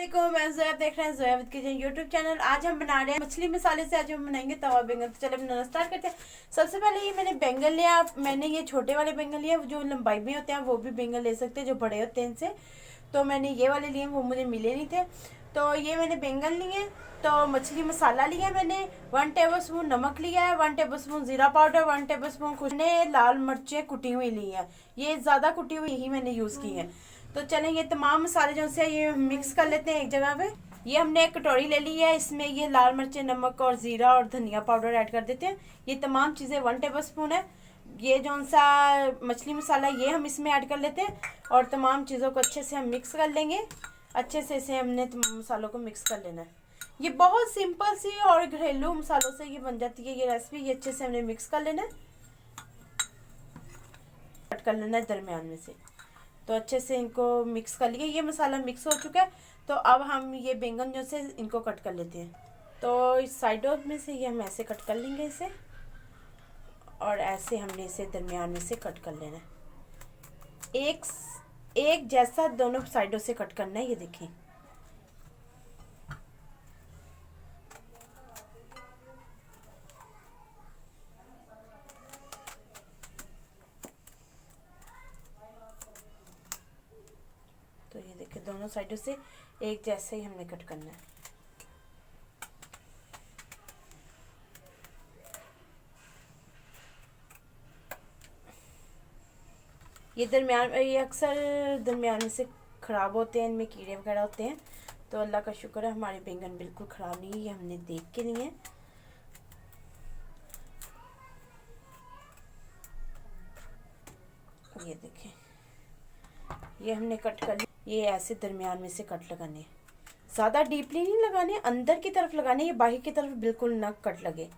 अस्सलाम, मैं ज़ोया, देख रहे हैं Zoya with kitchen YouTube channel. आज हम बना रहे हैं मछली मसाले से। आज हम बनाएंगे तवा बैंगन। तो चलो बनाना स्टार्ट करते हैं। सबसे पहले ये मैंने बैंगन लिया। मैंने ये छोटे वाले बैंगन लिए, जो लंबाई में होते हैं वो भी बैंगन ले सकते हैं, जो बड़े होते हैं इनसे। तो मैंने ये वाले लिए, वो मुझे मिले नहीं थे। तो ये मैंने बैंगन लिए। तो मछली मसाला लिया मैंने, 1 टेबल स्पून नमक लिया है, 1 टेबल स्पून जीरा पाउडर, 1 टेबल स्पून कुटने लाल मिर्चें कुटी हुई ली है। ये ज़्यादा कुटी हुई ही मैंने यूज़ की है। तो चलें ये तमाम मसाले जो से ये मिक्स कर लेते हैं एक जगह पे। ये हमने एक कटोरी ले ली है, इसमें ये लाल मिर्चें, नमक और ज़ीरा और धनिया पाउडर ऐड कर देते हैं। ये तमाम चीज़ें 1 टेबल स्पून है। ये जो सा मछली मसाला ये हम इसमें ऐड कर लेते हैं और तमाम चीज़ों को अच्छे से हम मिक्स कर लेंगे। अच्छे से इसे हमने तमाम मसालों को मिक्स कर लेना है। ये बहुत सिंपल सी और घरेलू मसालों से ये बन जाती है ये रेसिपी। ये अच्छे से हमने मिक्स कर लेना है, कट कर लेना है दरमियान में से। तो अच्छे से इनको मिक्स कर लिए। ये मसाला मिक्स हो चुका है। तो अब हम ये बैंगन जो से इनको कट कर लेते हैं। तो इस साइडों में से ये हम ऐसे कट कर लेंगे इसे, और ऐसे हमने इसे दरमियान में से कट कर लेना है। एक जैसा दोनों साइडों से कट करना है। ये देखें, तो ये देखिए दोनों साइडों से एक जैसे ही हमने कट करना है। ये दरमियान, ये अक्सर दरमियान से ख़राब होते हैं, इनमें कीड़े वगैरह होते हैं। तो अल्लाह का शुक्र है हमारे बैंगन बिल्कुल ख़राब नहीं है। ये हमने देख के लिए। ये देखें, ये हमने कट कर लिया। ये ऐसे दरमियान में से कट लगाने, ज़्यादा डीपली नहीं लगाने, अंदर की तरफ लगाने, ये बाहर की तरफ बिल्कुल ना कट लगे।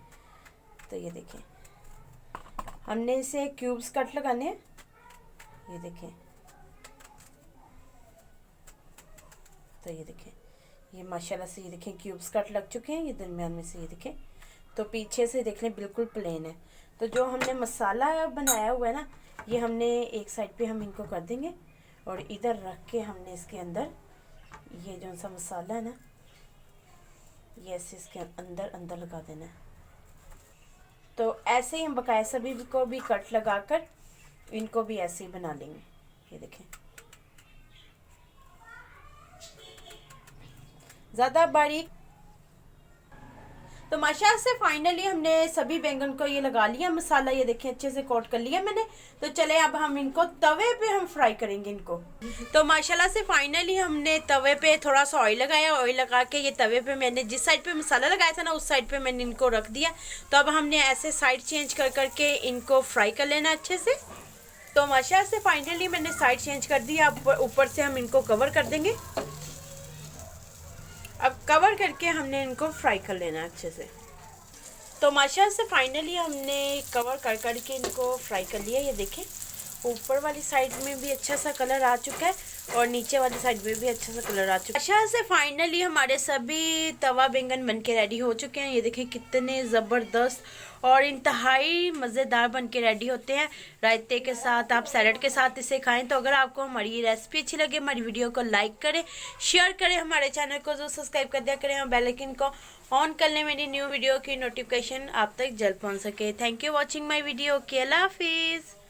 तो ये देखें, हमने इसे क्यूब्स कट लगाने हैं। ये देखें, तो ये देखें, ये माशाल्लाह से ये देखें क्यूब्स कट लग चुके हैं। ये दरमियान में से ये देखें। तो पीछे से देख लें बिल्कुल प्लेन है। तो जो हमने मसाला बनाया हुआ है ना, ये हमने एक साइड पे हम इनको कर देंगे और इधर रख के हमने इसके अंदर ये जो सा मसाला है ना, ये ऐसे इसके अंदर अंदर लगा देना है। तो ऐसे ही हम बकाया सभी को भी कट लगाकर इनको भी ऐसे ही बना लेंगे। ये देखें, ज़्यादा बारीक। तो माशाल्लाह से फाइनली हमने सभी बैंगन को ये लगा लिया मसाला। ये देखें अच्छे से कोट कर लिया मैंने। तो चले अब हम इनको तवे पे हम फ्राई करेंगे इनको। तो माशाल्लाह से फाइनली हमने तवे पे थोड़ा सा ऑयल लगाया। ऑयल लगा के ये तवे पे मैंने जिस साइड पे मसाला लगाया था ना, उस साइड पे मैंने इनको रख दिया। तो अब हमने ऐसे साइड चेंज कर करके इनको फ्राई कर लेना अच्छे से। तो माशाल्लाह से फाइनली मैंने साइड चेंज कर दिया। अब ऊपर से हम इनको कवर कर देंगे। अब कवर करके हमने इनको फ्राई कर लेना अच्छे से। तो माशाल्लाह से फाइनली हमने कवर कर करके इनको फ्राई कर लिया। ये देखें, ऊपर वाली साइड में भी अच्छा सा कलर आ चुका है और नीचे वाली साइड में भी अच्छा सा कलर आ चुका है। माशाल्लाह से फाइनली हमारे सभी तवा बैंगन बनके रेडी हो चुके हैं। ये देखें कितने ज़बरदस्त और इंतहाई मज़ेदार बनके रेडी होते हैं। रायते के साथ, आप सैलड के साथ इसे खाएं। तो अगर आपको हमारी ये रेसिपी अच्छी लगे, हमारी वीडियो को लाइक करें, शेयर करें, हमारे चैनल को जो सब्सक्राइब कर दिया करें, और बेल आइकन को ऑन कर लें, मेरी न्यू वीडियो की नोटिफिकेशन आप तक जल्द पहुँच सके। Thank you watching my video. अल्लाह हाफिज़।